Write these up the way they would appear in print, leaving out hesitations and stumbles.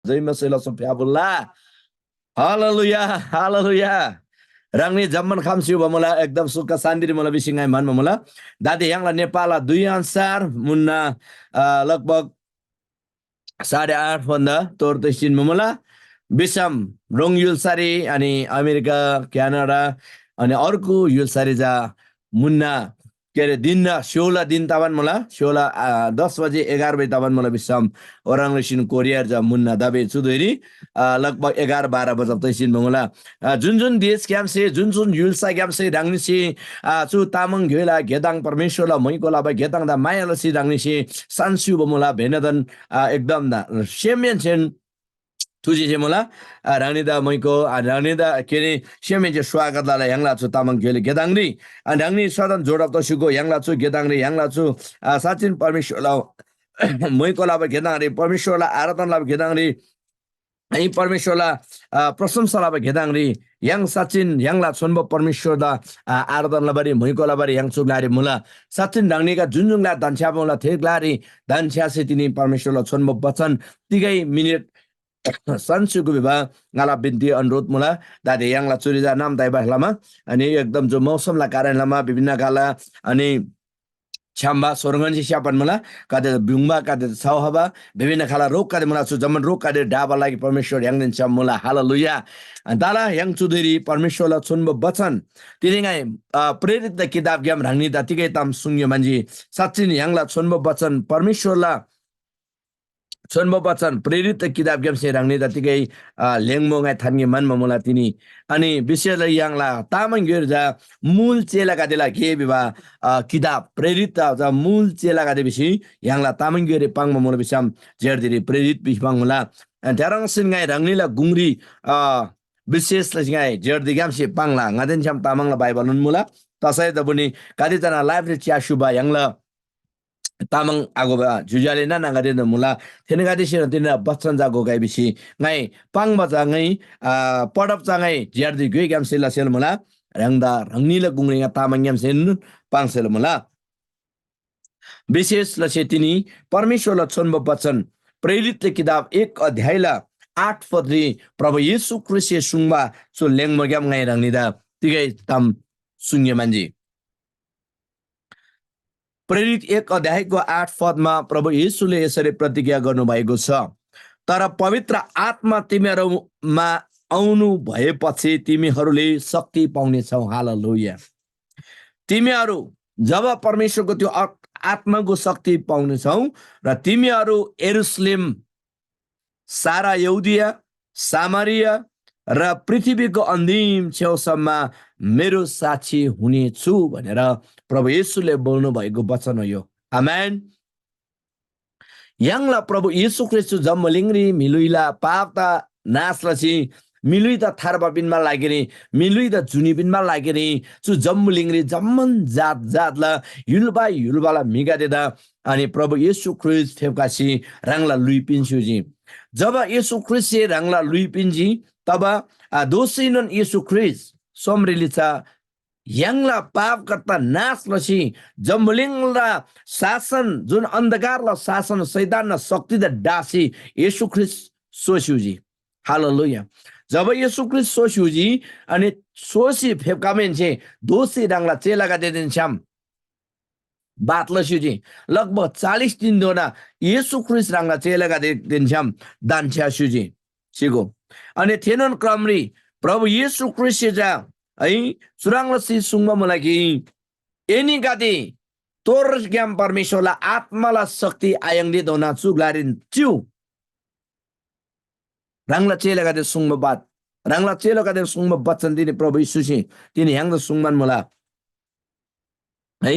jai masela so pyabullah. Hallelujah, hallelujah. Rangni zaman khamsiu bamula ekdam suka sandiri mula bisingai man mamula. Dadi yang la Nepal 2 ansar munna lagbag 8:30 भन्दा तोर तसिन mamula बिसम wrong युलसारी अनि America Canada अनि अर्को युलसारी जा मुन्ना के अरे दिन 16 दिन ताबन मला 16 10 बजे 11 बजे ताबन मला बिसम ओराङ रसिन कोरियर जा मुन्ना दाबे चुदुरी लगभग 11 12 बजे तसिन मला जुन जुन देश क्याम से जुन जुन युलसा क्याम से राङनि से चु तामङ घेला गेदाङ परमेश्वरला मैकोला बा गेदाङ दा मायाला से राङनि से सान्सु बमला भेनदन एकदम दा सेमेन छेन तुझे मला राणीदा मैको राणीदा केरे सेमेजे स्वागतला यांगला छु तामङ गेले गेदाङरी अनि राङनी सदन जोडप तसुको यांगला छु गेदाङरी यांगला छु साचिन परमेश्वरला मैकोला बा गेदाङरी परमेश्वरला आराधनाला गेदाङरी आई परमेश्वरला प्रशंसाला बा गेदाङरी yang sachin yang la sonbo परमेश्वर दा आराधना लबरी मैकोला बरी yang सुगलारी मुला सचिन डांगनी का जुनजुङला दान्छा मुला थेगलारी दान्छा से तिनी परमेश्वरला sonbo बचन तिगै मिनेट संसुको विवाह ngala binti अनुरोध मुला दादे yang la चुरिजा नाम दाइबा लामा अनि एकदम जो मौसमला कारणमा विभिन्न गाला अनि छाम्बा सोरगन्जी स्यापन मुला कादे बिङबा कादे छाउहबा विभिन्न खाला रोग कादे मुला छु जमन रोग कादे डाबा लागि परमेश्वर yang दिन छम मुला हालेलुया दाला yang चुदेरी परमेश्वरला छुन्ब बचन तिनीगाई प्रेरित किताब ग्याम रांगनी दातिकै ताम सुन्य मान्छे साच्चिन yang la छुन्ब बचन परमेश्वरला छुन्ब बचन प्रेरित किताब ग्याम से रांगनी दातिकै लेङमोङाइ थान्गे मानमा मुला तिनी अनि विशेषलाई yang la तामङ गिरजा मूल चेला गादेला के बिबा किताब प्रेरित जा मूल चेला गादे बिसी yang la तामङ गिरे पाङमा मुला बिसम जेरदिरी प्रेरित बिसपाङ मुला त्यारङ सिनगाइ रांगनीला गुंगरी विशेष लसिगाइ जेरदि ग्याम से पाङला ngaden छम तामङला बाइबल मुला तसै दबुनी कादिजना लाइफ रे च्यासुबा yang la तामङ आगोबा जुजाले ना नागादे मुला थेनगा दिसिन तिना बच्चन जागो गाइबिसी ngai पाङ बजा ngai पडप चाङै जेरदि गइ ग्याम सेला सेल मुला रंगदा रंगनीला गुंगरिया तामङ ग्याम सेन पाङ सेल मुला विशेष लसे तिनी परमेश्वरला छन्ब बचन प्रेरित किताब 1 अध्यायला 8 पदरी प्रभु येशू ख्रीष्ट सुङबा सो लेङम ग्याम ngai रंगनीदा तिगै ताम सुन्य मान्छे प्रेरित 1 अध्यायको 8 पदमा प्रभु येशूले यसरी प्रतिज्ञा गर्नुभएको छ तर पवित्र आत्मा तिमीहरुमा आउनु भएपछि तिमीहरुले शक्ति पाउने छौ हालेलुया तिमीहरु जब परमेश्वरको त्यो आत्माको शक्ति पाउने छौ र तिमीहरु यरुशलेम सारा यहुदिया सामरिया र पृथ्वीको अन्तिम छेउसम्म मेरो साक्षी हुने छु भनेर प्रभु येशूले बोल्नु भएको वचन हो यो आमेन यांगला प्रभु येशू ख्रीष्ट जम्मलिङरी मिलुइला पापता नासलसी मिलुइदा थारबा बिनमा लागेनी मिलुइदा जुनी बिनमा लागेनी छु जम्मलिङरी जम्मन जात जातला युलबा युलबाला मिगा देदा अनि प्रभु येशू ख्रीष्ट ठेपकासी राङला लुइपिन्सुजी जब येशू ख्रीष्ट राङला लुइपिन्जी तब दोषीनन येशू ख्रीष्ट सोमरिलिचा यांगला पाप करता नाश लसी जम्बलिङला शासन जुन अन्धकारला शासन शैतानना शक्ति द डासी येशू ख्रीष्ट सोस्युजी हालेलुया जब येशू ख्रीष्ट सोस्युजी अनि सोसी फेपकामेन्से दोषी राङला चेलागा देदिन्छम बात लस्युजी लगभग 40 दिन दोना येशू ख्रीष्ट राङला चेलागा देदिन्छम दान्छ्यासुजी सिगो अनि थेनन क्रमरी प्रभु येशू ख्रीष्ट जा है सुराङलसी सुङमा मलाई एनी गादी तोर ग्याम परमेश्वरला आत्माला शक्ति आयङदे दोना चुगलारिन च्यु राङला चेला गादे सुङमा बात राङला चेला गादे सुङमा बच्चन दिने प्रभु येशूसी तिनी ह्याङ द सुङमान मला है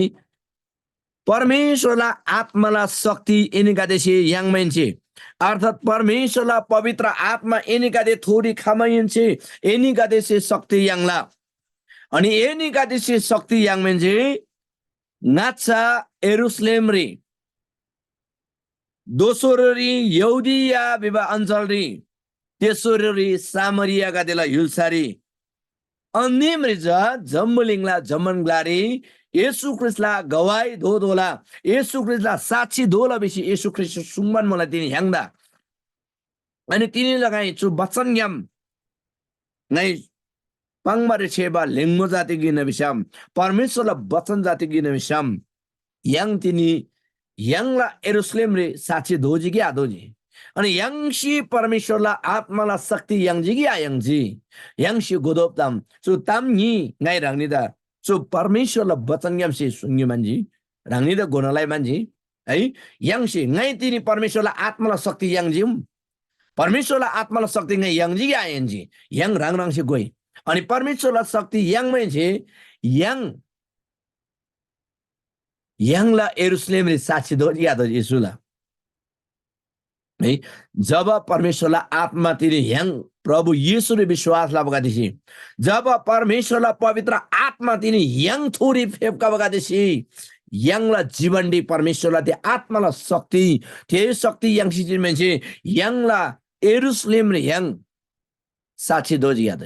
परमेश्वरला आत्माला शक्ति एनी गादेसी याङ मान्छे अर्थात परमेश्वरला पवित्र आत्मा एनी गादे थोडी खामाइन्छे एनी गादेसी शक्ति याङला अनि एनी गादेसी शक्ति याङ मान्छे नाचा यरुशलेम री दोस्रो री यहुदिया विवाह अञ्चल री तेस्रो री सामरिया गादेला युलसारी अन्तिम री जम्बलिङला जमनग्लारी येशू ख्रीष्टला गवाई धोला येशू ख्रीष्टला साक्षी धोला बेसी येशू ख्रीष्ट सुङमान मलाई तिनी ह्याङदा Ani tini lagai chu bachan yam ngai pangmari cheba lengmo jati gina bisam परमेश्वरला बचन जाति गिने bisam yang tini yang la Jerusalem re sachi doji gi adoji अनि yang shi परमेश्वरला आत्माला शक्ति yang ji gi yang ji yang shi godop tam chu tam ni ngai rangni da chu परमेश्वरला बचन yam shi sungi manji rangni da gonalai manji है yang shi ngai tini परमेश्वरला आत्माला शक्ति yang ji परमेश्वरला आत्माला शक्ति ngai yang ji gi yang ji yang rang rang shi goi अनि परमेश्वरला शक्ति yang mai je यंगला यरूशलेम रे साक्षी दो याद यीशुला है जब परमेश्वरला आत्मा तिरे यंग प्रभु यीशु रे विश्वास ला बगादिसी जब परमेश्वरला पवित्र आत्मा तिरे यंग थोरी फेपका बगादिसी यंगला जीवन दी परमेश्वरला ते आत्माला शक्ति ते शक्ति यंग सिजिन मेंचे यंगला यरूशलेम रे यंग साक्षी दो याद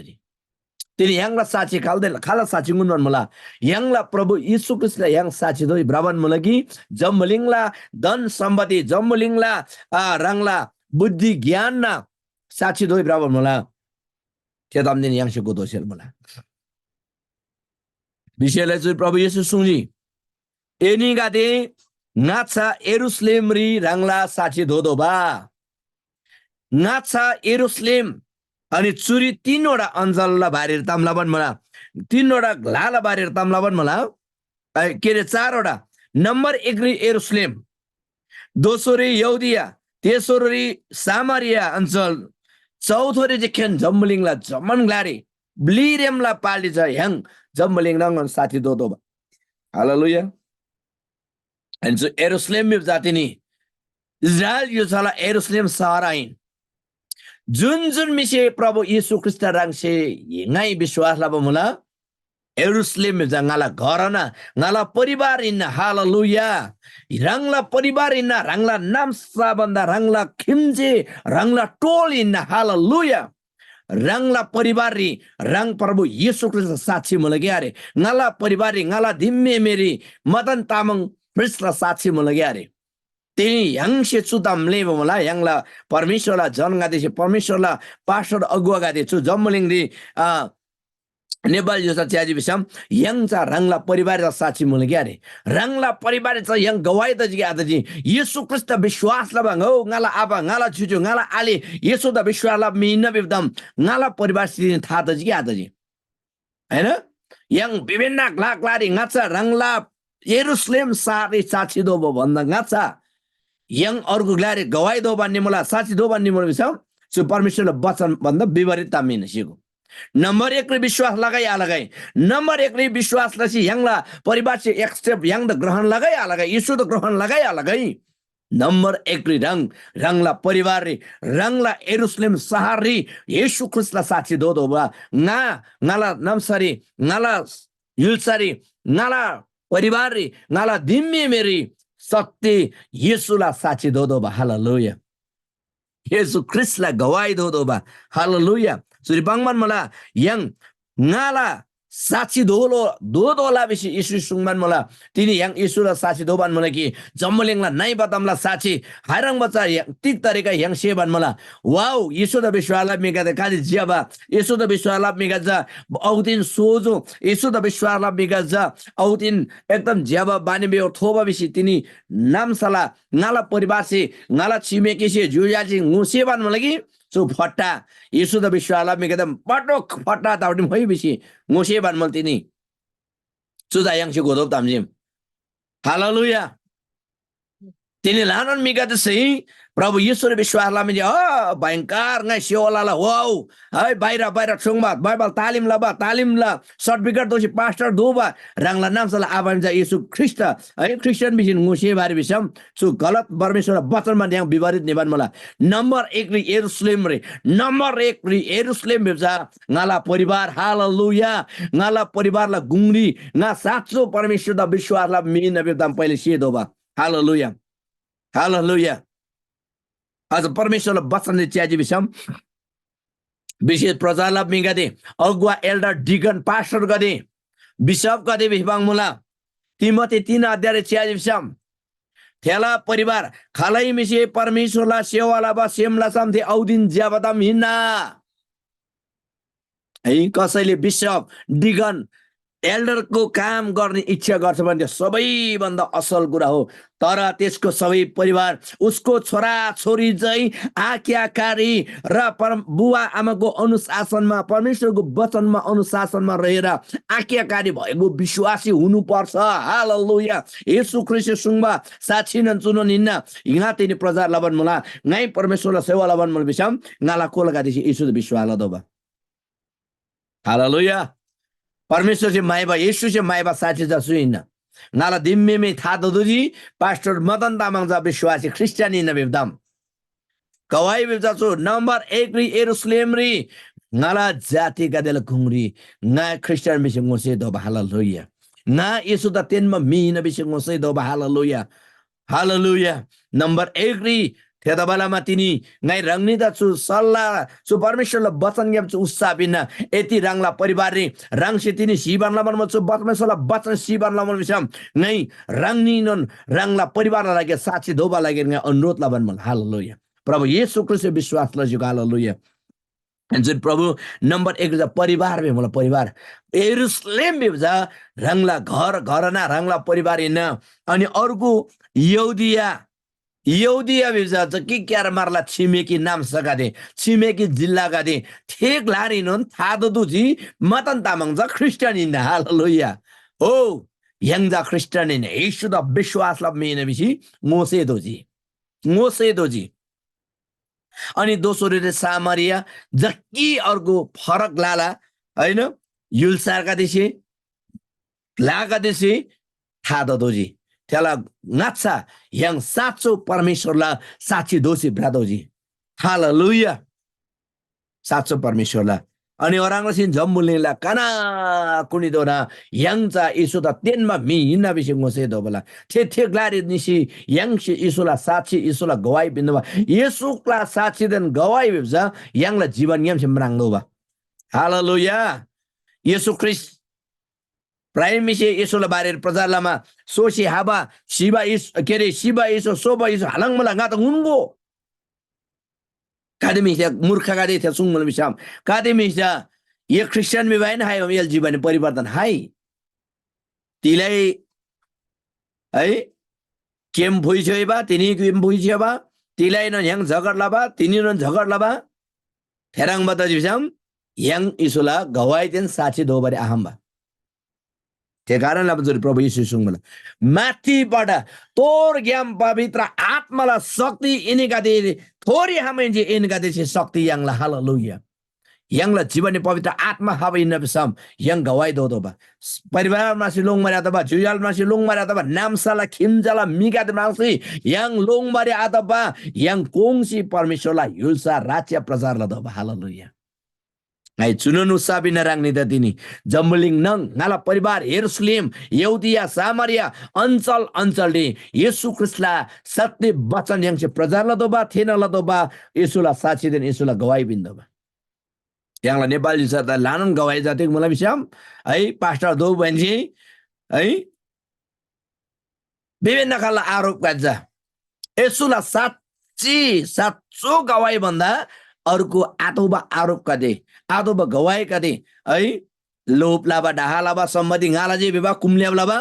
तिनी यंगला साची खाला साची गुनवन मला यंगला प्रभु यीशु ख्रिस्टला यंग साची दोई ब्राह्मण मला की जम्मलिंगला धन सम्पत्ति जम्मलिंगला रंगला बुद्धि ज्ञान ना साची दोई ब्राह्मण मला त्यताम दिन यंग शको दोसेल मला विषयले चाहिँ प्रभु यीशु सुंजी एनी गादे नाचा यरूशलेम री रंगला साची दोदोबा नाचा यरूशलेम अनि चुरी तीनवटा अञ्चलला बारेर ताम्लाबन मला तीनवटा लाला बारेर ताम्लाबन मला के रे चारवटा नम्बर 1 री यरूशलेम दोस्रो री यहुदिया तेस्रो री सामरिया अञ्चल चौथो री जेखेन जम्मलिङला जमनग्लारी ब्लिरेमला पाली छ हङ जम्मलिङ रङ साथी दोदो हालेलुया अनि जो यरूशलेम जातिनी इजरायल यो छला यरूशलेम सहर आइन जुन जुन मिसे प्रभु यीशु ख्रिस्ट रंगसे ngai विश्वास ला बमुला यरूशलेम में जंगाला घरना ngala परिवार इन हालेलुया रंगला परिवार इन रंगला नाम साबन्दा रंगला खिमजे रंगला टोल इन हालेलुया रंगला परिवार री रंग प्रभु यीशु ख्रिस्ट साक्षी मुलगे अरे ngala परिवार री ngala धिम्मे मेरी मदन तामंग ख्रिस्ट साक्षी मुलगे अरे तिनी यंगसे चुदाम लेबो मला यंगला परमेश्वरला जनगादेशे परमेश्वरला पास्टर अगुवा गादे छु जम्मलिङ री नेपाल जो च्याजी बिसम यंगचा रंगला परिवारचा साक्षी मुल ग्यारे रंगला परिवारचा यंग गवाई दजी आदजी येशू ख्रिस्ट विश्वास ला बंगो ngala आबा ngala छुजु ngala आले येशू द विश्वास ला मिन बिदम ngala परिवार सिन था दजी आदजी हैन यंग विभिन्न ग्लाग्लारी ngचा रंगला यरूशलेम सारे साक्षी दोबो भन्दा ngचा यंग अर्को ग्लारे गवाई दो भन्ने मलाई साक्षी दो भन्ने मलाई बिसम सो परमेश्वरले वचन भन्दा विपरीत तामिन सिगो नंबर 1 रे विश्वास लगाई नंबर 1 रे विश्वास लसी यंगला परिवार से एक स्टेप यंग द ग्रहण लगाई यीशु द ग्रहण लगाई नंबर 1 रे रंगला परिवार रे रंगला यरूशलेम शहर रे यीशु ख्रिस्टला साक्षी दो दो बा ngala नमसरी ngala युलसरी ngala परिवार रे ngala दिम्मे मेरी शक्ति यीशुला साक्षी दो दो बा हालेलुया यीशु ख्रिस्टला गवाई दो दो बा हालेलुया सुरी बांगमान मला यंग ngala साक्षी दोला बेसी यीशु सुंगमान मला तिनी यंग यीशुला साक्षी दोबान मला कि जम्मलिङला नाइ बतमला साक्षी हारंग बच्चा तीन तरीका यंग सेबान मला वाउ यीशु द विश्वासला मेगा द काली जियाबा यीशु द विश्वासला मेगा जा औदिन सोजो यीशु द विश्वासला मेगा जा औदिन एकदम जियाबा बानी बे थोबा बेसी तिनी नामसला ngala परिवार से ngala छिमेकी से जुयाजी nguसेबान मला कि सो फट्टा यीशु द विश्वासला मेगा पटक फट्टा ताउडी भइ बेसी nguसे ban mal tini sudah yang si godop tamjim haleluya tini lanon miga de sei प्रभु यीशु रे विश्वास ला में भयंकर ngai siola wow hai baira sungbat Bible तालिम ला सर्टिफिकेट दोसी पास्टर दोबा रंगला नाम सला आबान जा यीशु ख्रिस्ट है क्रिश्चियन बिसिन nguसे बारे बिसम सु गलत परमेश्वर वचन मा यहाँ विपरीत निबान मला नंबर 1 रे यरूशलेम रे नंबर 1 रे यरूशलेम बेजा ngala परिवार हालेलुया ngala परिवार ला गुंगरी ना साचो परमेश्वर दा विश्वास ला मिन बेदम पहिले से दोबा हालेलुया आज परमेश्वरले वचनले च्याजी बिसम विशेष प्रजाला मिगादे अगुवा एल्डर डिकन पास्टर गदे बिशप गदे बिबाङ मुला तिमोथी 3 अध्याय च्याजी बिसम थेला परिवार खालै मिसे परमेश्वरलाई सेवाला बा सेमला सामथे औदिन ज्याबदाम हिन्ना है कसैले बिशप डिगन एल्डरको काम गर्ने इच्छा गर्छ भने त्यो सबैभन्दा असल कुरा हो तर त्यसको सबै परिवार उसको छोरा छोरी चाहिँ आज्ञाकारी र बुवा आमाको अनुशासनमा परमेश्वरको वचनमा अनुशासनमा रहेर आज्ञाकारी भएको विश्वासी हुनुपर्छ हालेलुया येशू ख्रीष्ट सुंगबा साक्षी नन चुनन हिन्ना यहाँ तिनी प्रजा लबन मला ngai परमेश्वरला सेवा लबन मल बिसम ngala kolga disi येशू विश्वास लदोबा हालेलुया परमेश्वर से माइबा येशू से माइबा साथी जसु हिन्न ngala dimme me thado duji pastor Madan Tamang जा विश्वासी ख्रिस्टियानी नबेदम कवाई बिजासु नंबर 1 री यरूशलेम री ngala जाति गादेल खुंगरी ना ख्रिस्टियन बिसे ngose do हालेलुया ना येशू दा तेनमा मिन बिसे ngose do hallelujah hallelujah number 1 री थेदाबालामा तिनी ngai रंगनी दा छु सल्ला छु परमेश्वरले वचन ग्याम छु उत्साह बिना यति रंगला परिवार रे रंग से तिनी सीबानला मन छु परमेश्वरले वचन सीबानला मन बिसम ngai रंगनी नन रंगला परिवार लागे साक्षी धोबा लागे ngai अनुरोध ला बन हालेलुया प्रभु येशू ख्रीष्ट विश्वास ल जुगा हालेलुया जुन प्रभु नंबर 1 जा परिवार में मला परिवार यरूशलेम में जा रंगला घर घरना रंगला परिवार इन अनि अर्को यहुदिया विजा कि क्यार मारला छिमेकी नाम सगादे छिमेकी जिल्ला गादे ठेक लारिनन थादो दुजी मतन तामाङ जा ख्रिस्टियन इन हालेलुया ओ यंग जा ख्रिस्टियन इन येशू द विश्वास ला मेने बिसी मोसे दोजी अनि दोस्रो रे सामरिया जक्की अर्को फरक लाला हैन युलसारका देशे लागा देशे थादो दोजी त्याला नाचा yang साँचो परमेश्वरलाई साक्षी दोषी ब्रादोजी हालेलुया साँचो परमेश्वरलाई अनि orang जम्मुलेला काना कुनी दोना yang चा येशू ता तेनमा मी हिन्ना बिसे ngose do bala the ग्लारी निसी yang से येशूला साक्षी येशूला गवाई बिन्दबा येशूला साक्षी देन गवाई बिजा yang ला जीवन यम से मराङदोबा हालेलुया येशू ख्रीष्ट प्राइमिसे येशूला बारे प्रजालामा सोसी हाबा शिबा केरे शिबा येशू सोबा येशू हालङ मला गात हुनको कादेमिसा मूर्ख गादे थे सुङ मला बिसाम कादेमिसा ये क्रिश्चियन में भएन हाय यल जीवन परिवर्तन हाय तिलाई है केम भुइछेबा तिनी केम भुइछेबा तिलाई न yang झगडलाबा तिनी न झगडलाबा फेराङ बता बिसाम yang येशूला गवाई देन साक्षी दोबारे आहम्बा त्यही कारणले अब जरी प्रभु येशू सुङमला माथिबाट तोर ज्ञान पवित्र आत्मालाई शक्ति इनका दे थोरी हामी जे इनका दे शक्ति यांगला हालेलुया यांगला जीवन पवित्र आत्मा हावे नबसम yang गवाई दोदोबा परिवार मासी लोङ मारे अथवा जुयाल मासी लोङ मारे अथवा नामसाला खिमजाला मिगाद मासी yang लोङ मारे अथवा yang कोङसी परमेश्वरलाई युल्सा राज्य प्रचार लदोबा हालेलुया ngai chununu sabina rangni da dini जम्बुलिङ नङ ngala परिवार यरूशलेम यहुदिया सामरिया अञ्चल दे येशू ख्रीष्टला सत्य वचन yang से प्रचार लदोबा थेन लदोबा येशूला साक्षी देन येशूला गवाई बिन्दोबा यangला नेपाली सरदा लानन गवाई जाते मलाई बिसम है पास्टर दो बन्जी है विभिन्न खालका आरोप गर्छ येशूला साँचो गवाई भन्दा अर्को आतोबा आरोप कदे आतोबा गवाई कदे है लोप लाबा डाहा लाबा सम्मति ngala जे बेबा कुम्ल्याब लाबा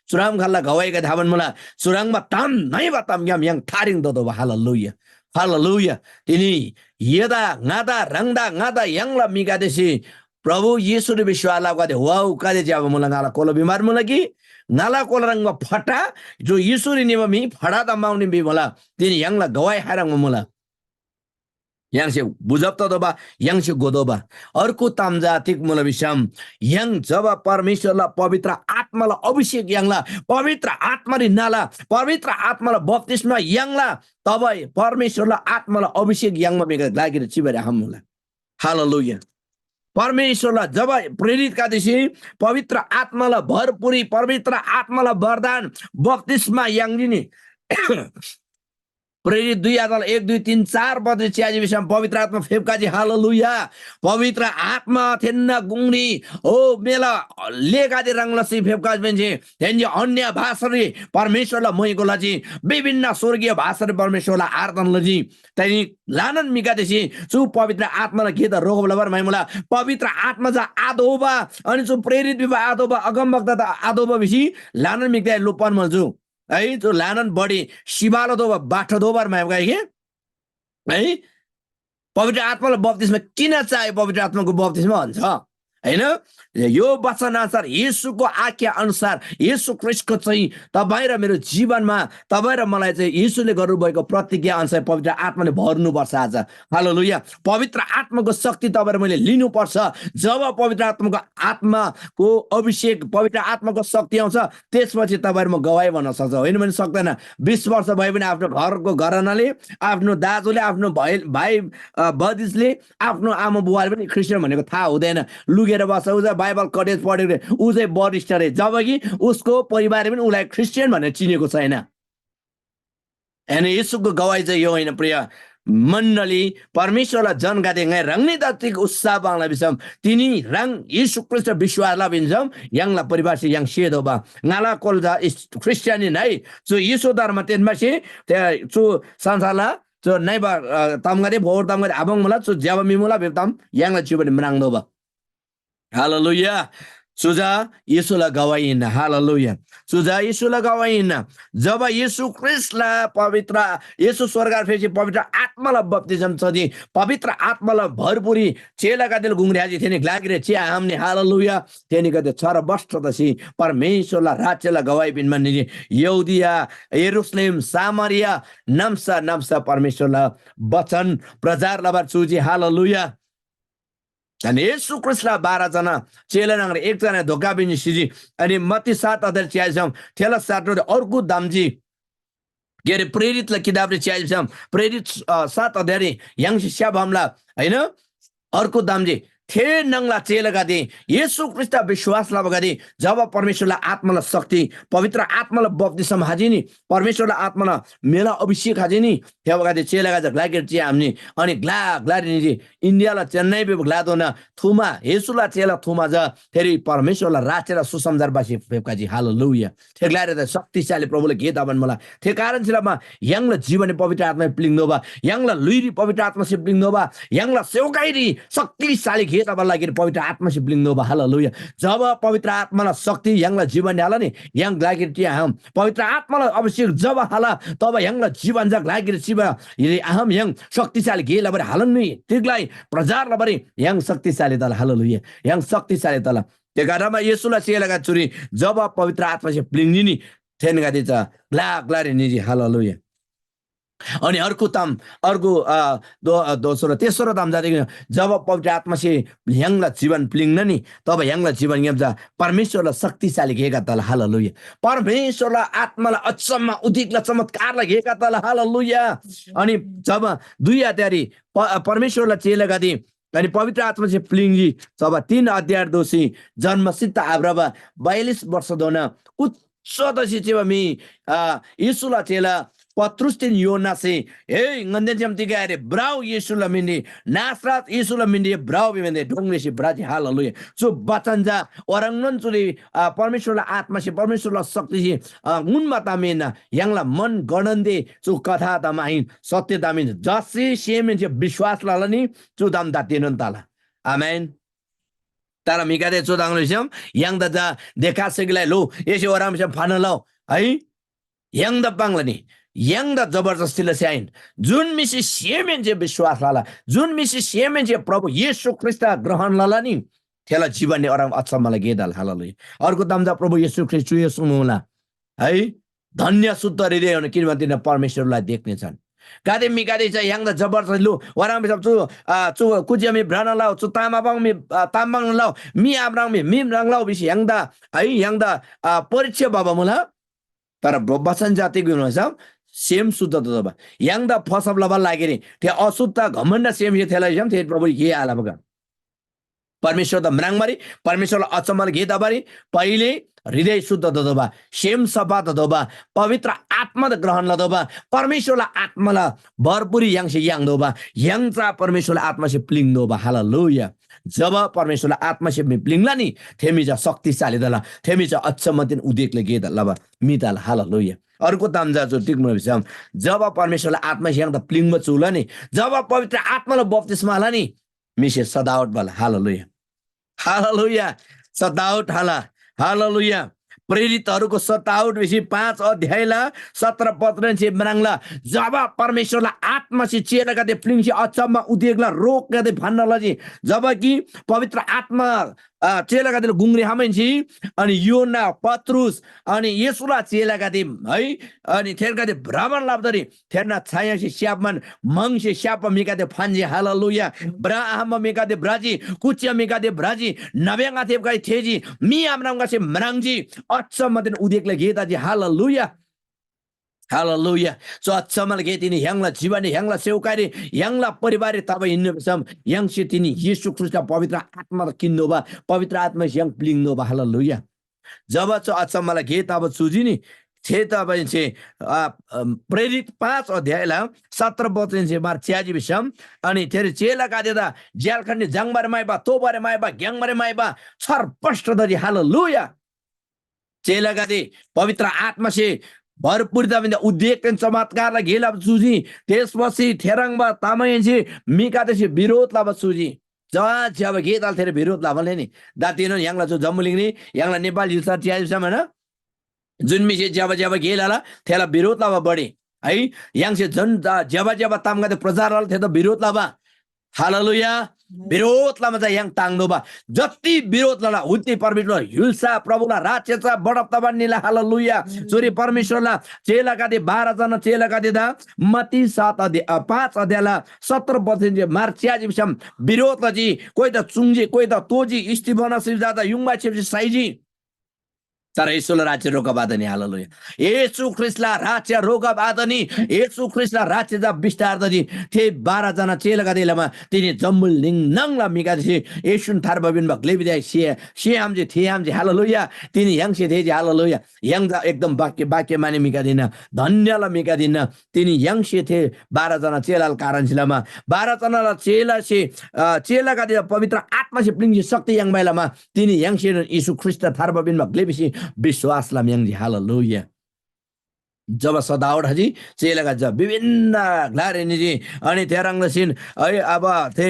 सुराम खाला गवाई कदे हाबन मला सुराङमा ताम नै बातम yang थारिङ ददोबा हालेलुया तिनी यदा ngada रंगदा ngada यंगला मिगा देसी प्रभु येशू रे विश्वास ला कदे वाउ कदे जाब मला ngala कोलो बिमार मला की ngala कोलो रंगमा फटा जो येशू रे निमा मी फडा दमाउने बे मला तिनी यंगला गवाई हारङ मला yang से बुझप त दोबा yang से गोदोबा अर्को तामजातिक मूलविषम yang जब परमेश्वरला पवित्र आत्माला अभिषेक यंगला पवित्र आत्माले नाला पवित्र आत्माला बप्तिस्मा यंगला तब परमेश्वरला आत्माला अभिषेक यंगमा मेगा लागेर चिबरे हमला हालेलुया परमेश्वरला जब प्रेरित का दिसी पवित्र आत्माला भरपुरी पवित्र आत्माला वरदान बप्तिस्मा यंगिनी प्रेरित 2 अध्याय 1 2 3 4 पद च्याजी विषम पवित्र आत्मा फेपकाजी हालेलुया पवित्र आत्मा थेन्ना गुंगनी ओ मेला लेगादि रंगलसी फेपकाज बेन्जे तेन्जे अन्य भाषाले परमेश्वरलाई मोइको लजी विभिन्न स्वर्गीय भाषाले परमेश्वरलाई आराधना लजी त्यही लानन मिकादेसी चु पवित्र आत्मालाई के त रोगबलबर माइमुला पवित्र आत्मा जा आदोबा अनि चु प्रेरित विभा आदोबा अगमवक्ता त आदोबा बिसी लानन मिक्दा लोपन मल्जु है त्यो लानन बढी शिवालो दो बाठो दोबार माया गए के है पवित्र आत्मालाई बप्तिस्मा किन चाहियो पवित्र आत्माको बप्तिस्मा भन्छ हैन यो वचन अनुसार येशूको आज्ञा अनुसार येशू ख्रीष्टको चाहिँ तपाईँ र मेरो जीवनमा तपाईँ र मलाई चाहिँ येशूले गर्नुभएको प्रतिज्ञा अनुसार पवित्र आत्माले भर्नुपर्छ आज हालेलुया पवित्र आत्माको शक्ति तपाईँ र मैले लिनुपर्छ जब पवित्र आत्माको अभिषेक पवित्र आत्माको शक्ति आउँछ त्यसपछि तपाईँ म गवाई भन्न सक्छ होइन भने सक्दैन 20 वर्ष भए पनि आफ्नो घरको घरनाले आफ्नो दाजुले आफ्नो भाइ बदिजले आफ्नो आमा बुवाले पनि ख्रिस्टियन भनेको थाहा हुँदैन लुगेर बस्छ उ चाहिँ बाइबल कलेज पढेको उ चाहिँ वरिष्ठ रे जबकि उसको परिवारले पनि उसलाई ख्रिस्टियन भनेर चिनेको छैन अनि येशूको गवाई चाहिँ यो होइन प्रिय मण्डली परमेश्वरलाई जनगादे ngay rangni datik ussa bangla bisam tini rang Yesus Kristus विश्वासला बिन्छम यांगला परिभाषा yang shedo ba ngala kolja Christiani nai so Yesu dharma tenmashi te chu sansala so naiba tamgade bhor tamgade abang mula so jaba mimula betam yangla chubani menangdo ba hallelujah सुजा येशूलाई Gawain हालेलुया सुजा येशूलाई Gawain जब येशू ख्रीष्टलाई पवित्र येशू स्वर्गफेसी पवित्र आत्मालाई बप्तिस्म छदि पवित्र आत्मालाई भरपुरी चेलाका दिल गुंग्रियाजी थिए ग्लागिरे चे हमने हालेलुया तेनी कते छर वस्त्र दसी परमेश्वरलाई राज्यलाई गवाई बिन मान्ने यहुदिया यरुशलेम सामरिया नम्सा परमेश्वरलाई वचन प्रचार लबर सुजी हालेलुया अनि येशू ख्रीष्टलाई 12 जना चेला नगर एकजना धोका बिन्जी सिजी अनि मत्ती 7 अध्याय 46 थेला 7 अर्को दामजी के अरे प्रेरितलाई किताबले 46 प्रेरित 7 अध्याय yang siapa हमला हैन अर्को दामजी थे नंगला चेलगा दे येशू ख्रीष्ट विश्वासला बगादे जब परमेश्वरलाई आत्मालाई शक्ति पवित्र आत्मालाई बप्तिस्म हाजिनी परमेश्वरलाई आत्मालाई मेला अभिषेक हाजिनी त्या बगादे चेलगा ज ग्लागेर चे हमनी अनि ग्लारी जी इन्डियाला चेन्नई बे ग्लादो न थुमा येशूला चेला थुमा ज फेरि परमेश्वरलाई राचेर सुसमाचार बासी फेकाजी हालेलुया थे ग्लारे त शक्तिशाली प्रभुले के दबन मला थे कारण छिलामा यांगला जीवन पवित्र आत्मा प्लिङदो बा यांगला लुइरी पवित्र आत्मा से प्लिङदो बा यांगला सेवकाइरी शक्तिशाली के तपाईलाई लागि पवित्र आत्मा से प्लिङदो बा हालेलुया जब पवित्र आत्मालाई शक्ति यांगला जीवन हाला नि यांग लागि ति हम पवित्र आत्मालाई अभिषेक जब हाला तब यांगला जीवन जग लागि शिवा यदि हम yang शक्तिशाली के लबर हालन नि तिगलाई प्रजार लबरी yang शक्तिशाली दल हालेलुया yang शक्तिशाली दल त्यो गाडामा येशूलाई चेलाका चुरी जब पवित्र आत्मा से प्लिङनि नि थेनगा दिन्छ ग्लारी निजी हालेलुया अनि अर्को दोस्रो तेस्रो दाम जाति जब पवित्र आत्मा से यांगला जीवन प्लिङ्न नि तब यांगला जीवन यम्जा परमेश्वरलाई शक्तिशाली घेका तल हालेलुया परमेश्वरलाई आत्मालाई अचम्म उदिकला चमत्कारलाई घेका तल हालेलुया अनि जब 2 अध्याय परमेश्वरलाई चेलेगा दि अनि पवित्र आत्मा से प्लिङ्गी जब 3 अध्याय दोषी जन्मसिद्ध अब्राहम 42 वर्ष दोन उच्च दसी चाहिँ मी येशूला चेला Patrustin Yonasi, hey, Nandem Tigare, Brau Yesula Mindi, Nasrat Yesula Mindi, Brau Vimende, Dunglish, Braji, hallelujah. So Batanja, Orangon to the Parmishula Atmashi, Parmishula Sakti, Munmatamina, Yangla Mon Gonde, so Katata Mahin, Sotti Damin, Jasi, Shame and Bishwas Lalani, to Dam Datinantala. Amen. Tara Mikade to Danglisham, Yang da Decasegla low, Yesu Oramsham Panalo, ay, Yang the Banglani. yang da जबरजस्तीले चाहिँ जुन मिसी semen जे विश्वास लाला जुन मिसी semen जे प्रभु येशू ख्रीष्ट ग्रहण लाला नि त्यसलाई जीवनले अराम अचम्मलाई गेदाल हालेलुया अर्को दाम दा प्रभु येशू ख्रीष्ट सुन्नुला है धन्य शुद्ध हृदय हुने किनभने तिनीहरू परमेश्वरलाई देख्ने छन् गादे मिगादे चाहिँ yang da जबरजस्त लु वराम सब चु कुजिया मे ब्राना लाउ चु तामाबाङ मे तामाबाङ लाउ मि आब्राङ मे मिम रङ लाउ बिसी yang da है yang da परिचय बाबा मुला तर वचन जाति गुण सेम शुद्ध दबा yang da फसब लबा लागेनी ते अशुद्ध घमण्ड सेम ये थेला जम थे प्रभु ये आला बगा परमेश्वर menangmari परमेश्वरलाई अचम्मले घेताबारी पहिले हृदय शुद्ध ददोबा सेम सफा ददोबा पवित्र आत्मा ग्रहण लदोबा परमेश्वरलाई आत्माला भरपुरी यांगसे यांग दोबा यांगचा परमेश्वरलाई आत्मासे प्लिङ दोबा हालेलुया जब परमेश्वरलाई आत्मासे प्लिङला नि थेमीचा शक्तिशाली दला थेमीचा अचम्मतिन उदेकले घेत लबा मिताल हालेलुया अर्को तामजा जो टिक्नु विषम जब परमेश्वरलाई आत्मासे यांग त प्लिङमा चुला नि जब पवित्र आत्मालाई बप्तिस्मा हाला नि मिसे सदावट वाला हालेलुया हालेलुया सदावट हाला हालेलुया प्रेरितहरूको सतावट विषय 5 अध्यायला 17 पत्रले बनाङला जब परमेश्वरलाई आत्मासे चेलाका दे प्लिङसे अचम्म उदेकला रोकका दे भन्नलाजी जब कि पवित्र आत्मा चेलाका दे गुङ्ग्रे हामैछि अनि योना पत्रुस अनि येशूला चेलाका दे है अनि थेरका दे भ्रमण लाभदरी थेरना छायासे स्यापमान मंगसे स्याप मिका दे फान्जे हालेलुया ब्राहम मिका दे ब्राजी कुच्या मिका दे ब्राजी नबेंगा थेपका थेजी मी आमनांगा से मरांगजी अचम्मदिन उदेकले घेताजी हालेलुया हालेलुया सो अचम्मले घेतिनी ह्यांगला जीवनी ह्यांगला सेवकारी ह्यांगला परिवार तब हिन्नुसम ह्यांगसे तिनी येशू ख्रीष्ट पवित्र आत्मा किन्नोबा पवित्र आत्मा ह्यांग प्लिङनोबा हालेलुया जब चो अचम्मले घेत अब सुजिनी प्रेरित 5 अध्यायला 17 वचन मार च्याजी विषम अनि तेरे चेला कादेदा ज्यालखण्डी जंगबारे माइबा तोबारे माइबा ग्यांगबारे माइबा सर्पष्ट दरी हालेलुया चेला कादे पवित्र आत्मा से भरपूर दामिंदा उद्देक चमत्कारलाई घेला सुजी त्यसपछि थेरङबा तामायन्सी मिकादेशी विरोध लाभ सुजी जब घेताल थेरे विरोध लाभले नि दातिनो यांगला जो जम्मुलिङनी यांगला नेपाल हिल्सा च्याजिसम हैन जुन मिसे जब गेलाला थेला विरोध लावा बढी है यांगसे जन जब तामगाते प्रचारल थे त विरोध लावा हालेलुया विरोध लामा चाहिँ yang ताङदोबा जति विरोध लाला उति परमेश्वर हिल्सा प्रभुला राज्यचा बढप्ता बन्नेला हालेलुया छोरी परमेश्वरला चेलाका दे 12 जना चेलाका दे दा मती 5 अध्यायला 17 वचन मार्चियाजी विषम विरोध जी कोही त चुङजी कोही त तोजी स्टिफन सिजादा युङमा छेपजी साइजी तर येशूला राज्य रोगबाधनी हालेलुया येशू ख्रिस्टला राज्य रोगबाधनी येशू ख्रिस्टला राज्यचा विस्तार दजी थे 12 जना चेलाका देलामा तिनी जम्मुल लिङनङला मिकादे येशून थारबबिन बग्लेबिदे शे आमजे थे आमजे हालेलुया तिनी यङसे थे हालेलुया यङजा एकदम वाक्य माने मिकादिन धन्यला मिकादिन तिनी यङसे थे 12 जना चेलाल कारण छिलामा 12 जनाला चेलाका दे पवित्र आत्मा से प्लिङ शक्ति यङ बाइलामा तिनी यङसे येशू ख्रिस्ट थारबबिन बग्लेबिसी विश्वास लाम्यांग हालेलुया जब सदावट हजी चेलाका जब विभिन्न ग्लारेनी जी अनि तेरंगसिन है अब थे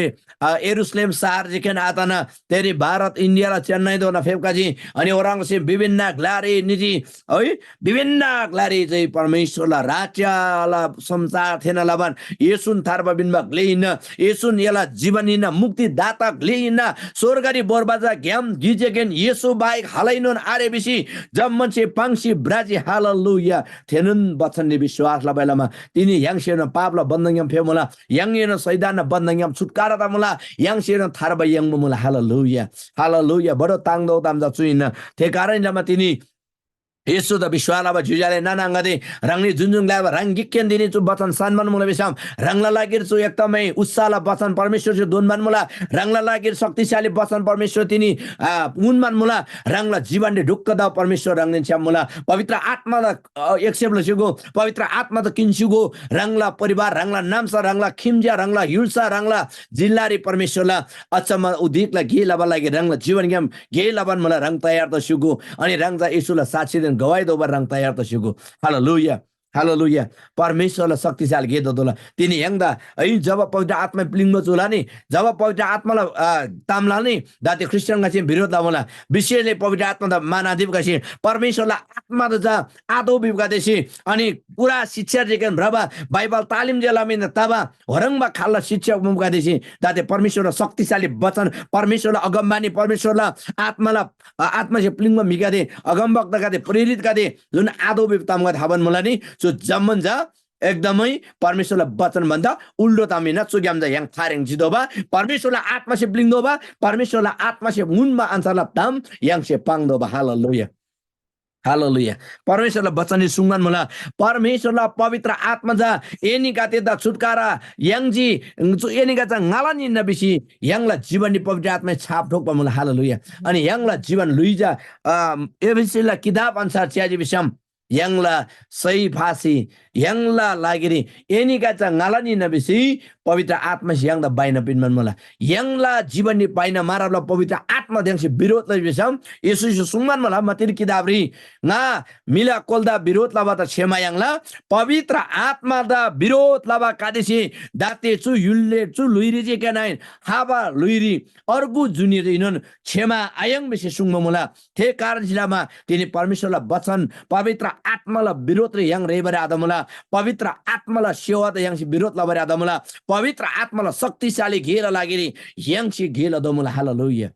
यरूशलेम शहर जिकेन आताना तेरी भारत इंडिया ला चेन्नई दोना फेपका जी अनि ओरांगसिन विभिन्न ग्लारे निजी है विभिन्न ग्लारे चाहिँ परमेश्वरला राज्यला संसार थेन लबन येशून थारबबिन बग्लेइन येशून यला जीवनिन मुक्ति दाता ग्लेइन स्वर्गरी बोरबाजा ग्याम गिजेगेन येशू बाइक हालैनोन आरेबिसी जम्मनसे पांगसी ब्राजी हालेलुया थेनन बचनले विश्वास लाबैलामा तिनी याङसेन पापला बन्धंगम फेमुला याङेन सैदान बन्धंगम छुटकारा तमुला याङसेन थारबा याङमुला हालेलुया हालेलुया बडो ताङदो तामजा चुइन ते कारणले तिनी येशू द विश्वालाबा जुजाले नानांगदे रंगनी जुंजुङ लाबा रंगिक्केन दिने चु वचन सन्मान मुला बिसाम रंगला लागिर चु एकदमै उत्साहला वचन परमेश्वर से दोनमान मुला रंगला लागिर शक्तिशाली वचन परमेश्वर तिनी उनमान मुला रंगला जीवनले ढुक्क द परमेश्वर रंगने छ्याम मुला पवित्र आत्मा द एक्सेप्ट लसिगो पवित्र आत्मा द किन्सिगो रंगला परिवार रंगला नामसा रंगला खिमजा रंगला हिल्सा रंगला जिल्लारी परमेश्वरला अचम्म उदिकला गेलाबा लागि रंगला जीवन गेम गेलाबन मुला रंग तयार त सुगो अनि रंगजा येशूला साक्षी गवाई दोबर रंग तयार त सिगो हालेलुया हालेलुया परमेश्वरलाई शक्तिशाली गे दोला तिनी यंगदा है जब पवित्र आत्मा प्लिङमा चुला नि जब पवित्र आत्मालाई तामला नि दाते क्रिस्चियनका चाहिँ विरोध लावला विशेषले पवित्र आत्मा द मानाधिपका चाहिँ परमेश्वरलाई आत्मा द जा आदो बिबका देशी अनि पुरा शिक्षा जेकन भ्रबा बाइबल तालिम जेलामिन तबा हरङमा खाल्ला शिक्षा मुका देशी दाते परमेश्वरलाई शक्तिशाली वचन परमेश्वरलाई अगमबानी परमेश्वरलाई आत्मा से प्लिङमा मिका दे अगमवक्ता दे प्रेरित का दे जुन आदो बिब तामगा थाबन मला नि सो जम्मन जा एकदमै परमेश्वरलाई वचन भन्दा उल्टो तामिना चुग्यामजा yang थारेङ जिदोबा परमेश्वरलाई आत्मा से ब्लिङदोबा परमेश्वरलाई आत्मा से मुनमा आन्सरला ताम yang से पाङदोबा हालेलुया हालेलुया परमेश्वरलाई वचन सुङ्गन मला परमेश्वरलाई पवित्र आत्मा जा एनिका तेदा छुटकारा यंजी एनिका चा ngaलानि नबिसी यंगला जीवन नि पवित्र आत्मा छाप ठोक मला हालेलुया अनि यंगला जीवन लुइजा एबिसीला किताब अनुसार च्याजी बिसम यंगला सही फासी यंगला लागिरी एनिका चा ngaलानि नबिसी पवित्र आत्मा यंगदा बाइन पिनमन मला यंगला जीवन नि बाइन माराबला पवित्र आत्मा देंसी विरोध लै बिसम येशू सुंगन मला मतिर किताबरी nga मिला कोलदा विरोध लाबा त छेमा यंगला पवित्र आत्मा दा विरोध लाबा कादेसी दाते चु युल्ले चु लुइरी जे केनाइन हाबा लुइरी अर्गु जुनि इनन छेमा आयंग बिसे सुंगम मला थे कारण जिलामा तिनी परमेश्वरला वचन पवित्र आत्माला विरोध रे यंग रेबरे आदमला पवित्र आत्माला सेवा त यंगसी विरोध लाबरे आदमला पवित्र आत्माला शक्तिशाली घेर लागिरी यंगसी घेर दमला हालेलुया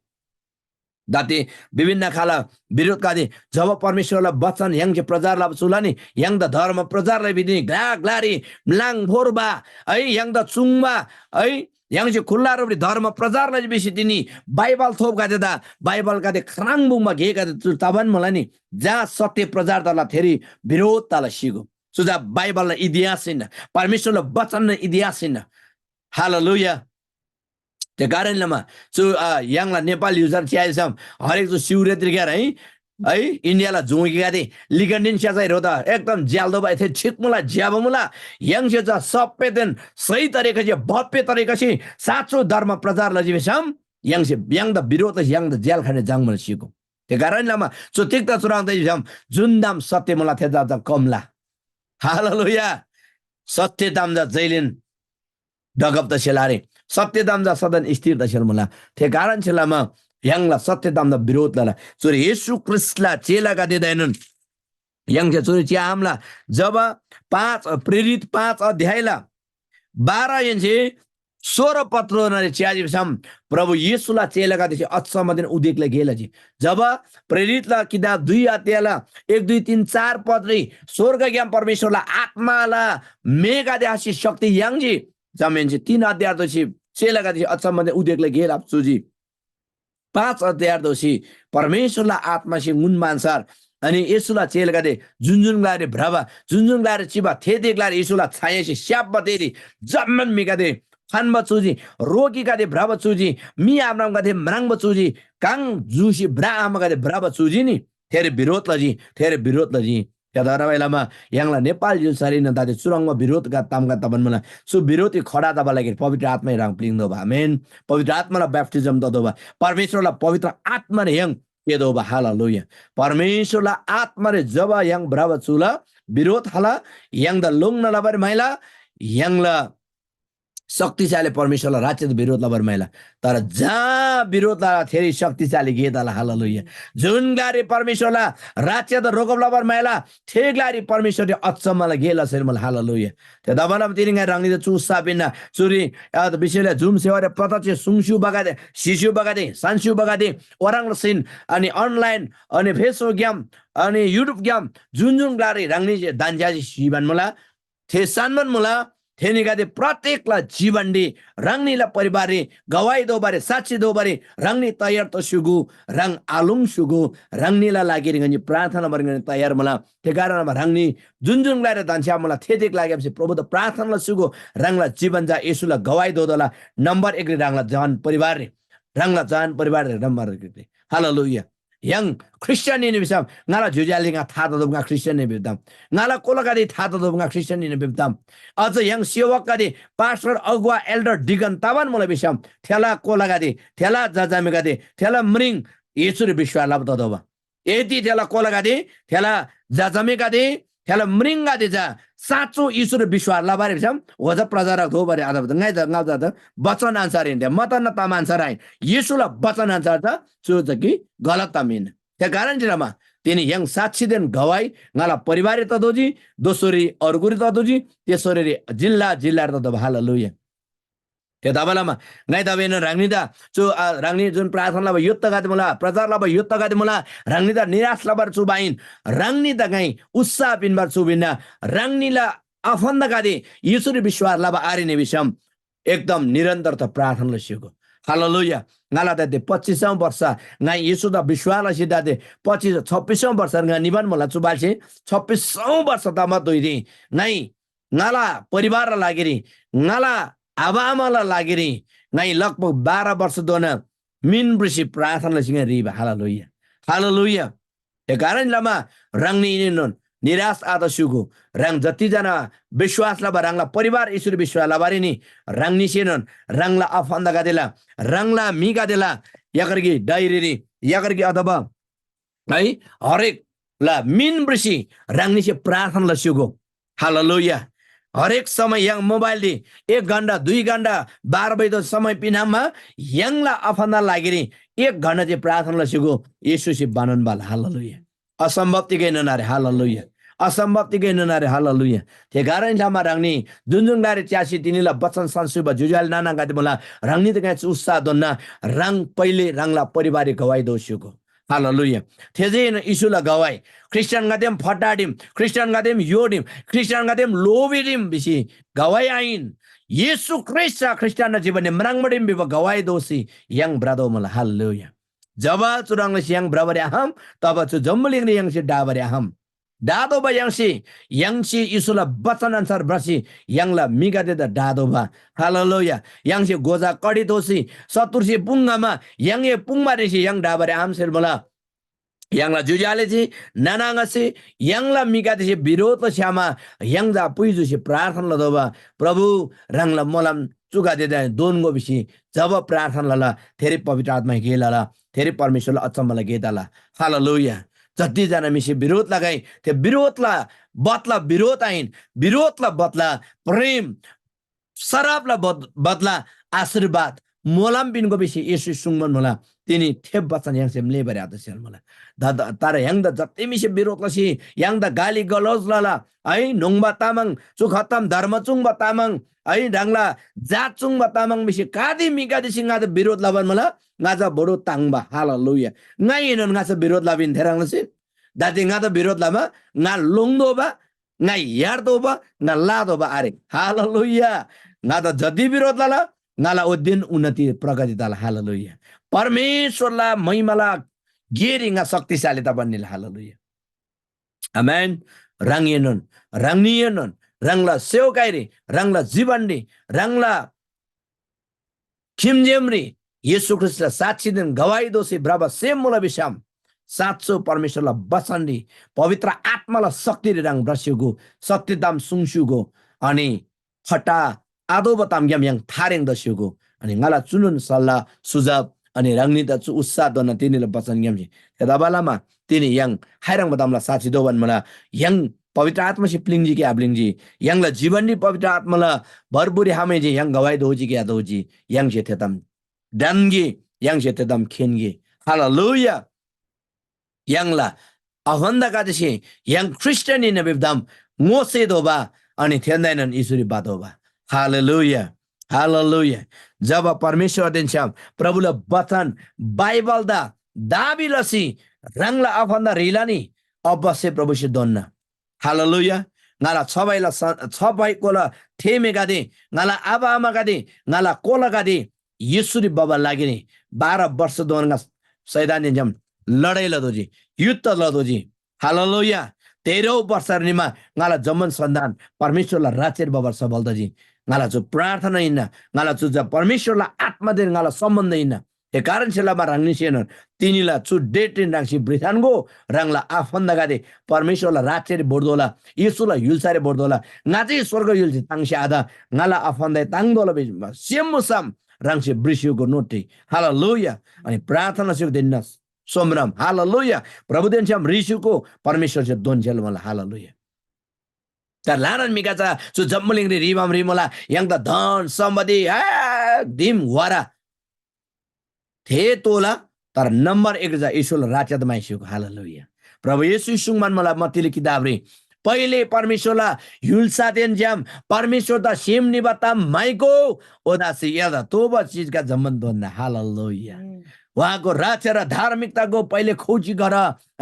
दाते विभिन्न खाला विरोध कादे जब परमेश्वरलाई वचन यंग प्रचार ला सुलानी यंग द धर्म प्रचार लाई बिदिनी ग्लारी म्लाङ भोरबा है यंग द चुङमा है यंग जे खुल्ला रबरी धर्म प्रचार लाई बेसी दिनी बाइबल थोप गादे दा बाइबल कादे खराङबुङमा गे गादे तबन मलाई नि जहाँ सत्य प्रचार दला थेरी विरोध तला सिगो सुजा बाइबल इतिहास छैन परमेश्वरलाई वचन इतिहास छैन हालेलुया त्यो कारणले यंगला नेपाल युजर च्याइसम हरेक जो शिवरात्रि गएर है इन्डियाला झुकेका थिए लिगन्डिन स्याचाइ रोदा एकदम ज्याल्दो भए थे छिकमुला ज्याबमुला यंग से सबै दिन सही तरिका से भव्य तरिका से साँचो धर्म प्रचार लजिबेसम यंग से यंग द विरोध यंग द जेल खाने जाङ मलाई सिको त्यो कारणले चुतिक्ता चुराउँदै जुन दाम सत्य मलाई थे जा कमला हालेलुया सत्य दाम जा जैलिन डगप त सेलारे सत्य दाम जा सदन स्थिर दशल मला ते कारण छलामा यंगला सत्य दाम दा विरोध ला चोरी येशू ख्रिस्टला चेला का दिदैनन् यंग जे चोरी च्या हमला जब 5 प्रेरित 5 अध्यायला 12 यंजे 16 पत्रनाले च्याजी सम प्रभु येशूला चेला का दिसे अत्समदिन उदेकले गेलजी जब प्रेरितला किताब 2 अध्यायला 1 2 3 4 पदरी स्वर्ग ज्ञान परमेश्वरला आत्माला मेगा देहासी शक्ति यंगजी जमेन 3 अध्याय दोषी चेलाका दिसे अचम्मले उदेकले गेल आपसुजी 5 अध्याय दोषी परमेश्वरला आत्मासी मुन मानसार अनि येशूला चेलाका दे जुनजुन गारे भ्रवा जुनजुन गारे चिबा थे देखलारे येशूला छायासी स्याप बतेरी जम्मन मिका दे फान बचुजी रोगी का दे भ्रवा चुजी मी आमराम का दे मरंग बचुजी कांग जुसी ब्रा आमा का दे भ्रवा चुजी नि थेरे विरोध लजी त्यादाराबाइलामा यंगला नेपाल जुसारी न दादे सुरंगमा विरोध का तामका तबन मला सु विरोधी खडा दबा लागि पवित्र आत्मा रंग प्लिङ दो आमेन पवित्र आत्माला बैप्टिजम दो बा परमेश्वरला पवित्र आत्मा रे यंग के दो बा हालेलुया परमेश्वरला आत्मा रे जब यंग ब्राव चुला विरोध हाला यंग द लुङ न लबर मैला यंगला शक्तिशाली परमेश्वरलाई राज्य विरोध लबर मैला तर जहाँ विरोध ला थेरी शक्तिशाली गेदाला हालेलुया जुन ग्लारी परमेश्वरला राज्य द रोगब लबर मैला थे ग्लारी परमेश्वरले अचम्मला गेला छैन मलाई हालेलुया त्यो दबनाम तिरिङा रंगनी द चुसा बिना चुरी विषयले जुम सेवारे प्रत्यक्ष सुङसु बगादे शिशु बगादे सान्सु बगादे ओराङ सिन अनि अनलाइन अनि फेसबुक गेम अनि युट्युब गेम जुन ग्लारी रंगनी दान्जाजी जीवन मला थे सानमन मला थेनिगादे प्रत्येकला जीवनडी रंगनीला परिवारी गवाई दो बारे साक्षी दो बारे रंगनी तयार तो सुगु रंग आलुङ सुगु रंगनीला लागि रिंगनी प्रार्थना बरगनी तयार मला ते कारण रंगनी जुन लाएर दान्छा मला थेदेक लागेपछि प्रभु त प्रार्थनाला सुगु रंगला जीवन जा येशूला गवाई दो दला नम्बर 1 रंगला जन परिवार रे रंगला जन परिवार रे number 1 hallelujah yang Christian ini bisa ngala jujali nga thata do nga Christian ni bibdam ngala kolagadi thata do nga Christian ni bibdam aja yang siwak kadi pastor agwa elder digan taban mola bisam thela kolagadi thela jajame gadi thela mring yesuri bishwa labda doba eti thela kolagadi thela jajame gadi thela mring gadi ja साचो ईश्वर विश्वास लाबारे बिसम वजा प्रजारक हो बारे आधा ngai da ngau da वचन answer इंदे मत न ताम आन्सर आइ येशूला वचन आन्सर त चो त कि गलत तामिन त्या कारण जिरामा तिनी यङ साक्षी देन गवाई ngala परिवार त दोजी दोसरी अर्गुरी त दोजी तेसरी जिल्ला त द हालेलुया त्यो दबलामा ngai दबेन रांगनीदा चो रांगनी जुन प्रार्थनाला भ युद्ध गादे मला प्रचारला भ युद्ध गादे मला रांगनीदा निराशला बर चुबाइन रांगनीदा गाई उत्साह पिनबार चुबिना रांगनीला अफन्द गादे ईश्वरी विश्वासला ब आरिने विषम एकदम निरन्तर त प्रार्थनाले सिको Hallelujah. Ngala dade 25 वर्ष ngai Yesu da biswala si dade 26 वर्ष ngai niban mola chubal si 26 वर्ष tama doiri ngai ngala परिवार लागेरी ngala आबामाला लागेरी ngai लगभग 12 वर्ष दोना min brisi प्रार्थना सिंह रिबा हालेलुया हालेलुया ए कारण लमा रंगनी निन निराश आदा सुगु रंग जतिजना विश्वासला रंगला परिवार ईश्वर विश्वासला बारिनी रंगनी सेनन रंगला अफंदा गादेला रंगला मी गादेला यागरगी डायरी यागरगी अथवा है हरेक ला मिन ब्रिसी रंगनी से प्रार्थना सुगु हालेलुया हरेक समय yang मोबाइल दि 1 घण्टा 2 घण्टा 12 बजे समय पिनामा यंगला अफंदा लागेरी 1 घण्टा जे प्रार्थना सुगु येशू से बानन बाल हालेलुया असंभव तिगे ननारे हालेलुया असंभव तिगे ननारे हालेलुया ते कारण लामा रंगनी जुनजुन गारे च्यासी तिनीला बचन संसुबा जुजाल नाना गादे मला रंगनी त गाछ उत्साह दन्ना रंग पहिले रंगला परिवारिक गवाई दोस्युको हालेलुया थेजेन इशुला गवाई क्रिस्चियन गादेम फटाडिम क्रिस्चियन गादेम योडिम क्रिस्चियन गादेम लोबिडिम बिसी गवाई आइन येशू क्रिस्चियन जीवने मरंगमडिम बिब गवाई दोसी यंग ब्रदो मला हालेलुया जब चुरंग सियंग ब्रबरे हम तब चु जम्मलिंग यंग से डाबरे हम दादो बा यंग सी इसुला बचन अनुसार ब्रसी यंगला मिगा दे दादो बा हालेलुया यंग से गोजा कडी दोसी सतुरसी पुंगामा यंगे पुंगमा रेसी यंग डाबरे हम सेल मला यंगला जुजाले जी नानांगसी यंगला मिगा दे विरोध श्यामा यंग जा पुइजु से प्रार्थना लदोबा प्रभु रंगला मोलम चुगा दे दोन गो बिसी जब प्रार्थना लला धेरै पवित्र आत्मा गेलाला धेरै परमेश्वरले अचम्मलाई गेदाला हालेलुया जति जना मिसी विरोध लगाई त्यो विरोधला बदला विरोध आइन विरोधला बदला प्रेम शराबला बदला आशीर्वाद मोलाम बिनको बिसी येशू सुंगमन मला तिनी थेप बचन yang sem lebar ada sel मला दादा तारा yang da जति मिसी विरोध लसी yang da गाली गलौज लला है नोङबा तामाङ चुखतम धर्मचुङ बतामाङ है डांगला जाचुङ बतामाङ मिसी कादी मिगादी सिंगा द विरोध लावन मला ngaza bodo tangba haleluya ngai non ngasa विरोध लाबिन थेराङ लसी दादी ngada विरोध लामा nga लुङदो बा ngai यार्दो बा nga लादो बा अरे हालेलुया ngada जति विरोध लाला ngala odin उन्नति प्रगति दाला हालेलुया परमेश्वरला महिमाला गेरिङा शक्तिशालीता बन्नेला हालेलुया आमेन रंगियनन रंगियनन रंगला सेवकाइरे रंगला जीवनडी रंगला खिमजेमरी येशू ख्रिस्ट साक्षी दिन गवाई दोसी ब्राबा सेम मोला बिशाम साँचो परमेश्वरला बसन्डी पवित्र आत्माला शक्ति रंग ब्रस्युगो सत्यदाम सुङसुगो अनि फटा आदो बताम ग्याम yang थारेङ दस्युगो अनि ngala चुनुन सल्लाह सुझाव अनि रंगनीता चु उत्साह दन तिनीले बचन ग्याम तदाबालामा तिनी yang हाइरङ बतामला साक्षी दोवन मला yang पवित्र आत्मा से प्लिंगजी के आब्लिंगजी यंगला जीवननी पवित्र आत्माला भरपुरी हामे जी yang गवाई दोजी के आदोजी yang से थेतम डनगी yang से थेतम खेनगी हालेलुया यंगला अहन्दा का जसे yang क्रिस्चियन ने बिबदम मोसे दोबा अनि थेन्दैनन् ईश्वरी बातोबा हालेलुया हालेलुया जब परमेश्वर दिन्छम प्रभुले वचन बाइबल दा दाबिलसी रंगला अफन्दा रिलानी अवश्य प्रभु से दोन्न हालेलुया ngala छबाई कोला थेमे गादे ngala आबा आमा गादे ngala कोला गादे येशूरी बाबा लागिने 12 वर्ष दोनगा सैतान जम लडाई लदोजी युद्ध लदोजी हालेलुया 13 वर्ष निमा ngala जमन सन्तान परमेश्वरला राचेर बाबा सबलदजी ngala जो प्रार्थना इन्न ngala जो परमेश्वरला आत्मा दे ngala सम्बन्ध इन्न ए कारण सेलामा रंगनी सेन तिनीला छु डेट रांगसी ब्रिथानगो रंगला आफन्दा गादे परमेश्वरला राचेर बोर्दोला येशूला युलसारे बोर्दोला नाचे स्वर्ग युलसी तांगसी आदा ngala आफन्दा तांगदोला सेमसम रंगसी ब्रिस्युको नोटी हालेलुया अनि प्रार्थना सुक दिनस सोमराम हालेलुया प्रभु देनसम रिसुको परमेश्वर से दोन जेल मला हालेलुया तर लारन मिकाचा छु जम्मलिङ रि रिमाम रिमला yang द धन सम्बन्धी दिम वारा थे तोला तर नंबर 1 जा ईश्वर राचद माइसुको हालेलुया प्रभु येशू सुङमान मला मतिले किताब रे पहिले परमेश्वरला युलसा देन ज्याम परमेश्वर दा सेम निबता माइको ओदासी यादा तोबा चीज का जमन दोन हालेलुया उहाँको राचा र धार्मिकताको पहिले खोजी गर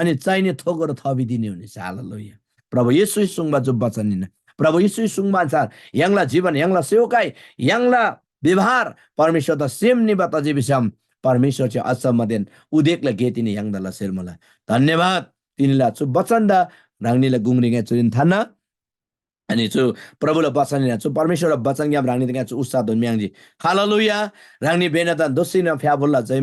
अनि चाहिने थोकर थबिदिने हुनेछ हालेलुया प्रभु येशू सुङमा जो वचन दिन प्रभु येशू सुङमा छ यंगला जीवन यंगला सेवकाई यंगला व्यवहार परमेश्वर सेमनी बताजी बिसम परमेश्वरच्या असमदेन उदेकला गेतिनी यांगदला सेरमला धन्यवाद तिनीला छु बचन्दा रांगनीला गुंग्रिङे चुइन थाना अनि छु प्रभुले वचन छु परमेश्वर वचन ज्ञान रांगनी छु उत्साह धन्यवाद जी हालेलुया रांगनी बेनता दोसिना फ्याबुल्ला जय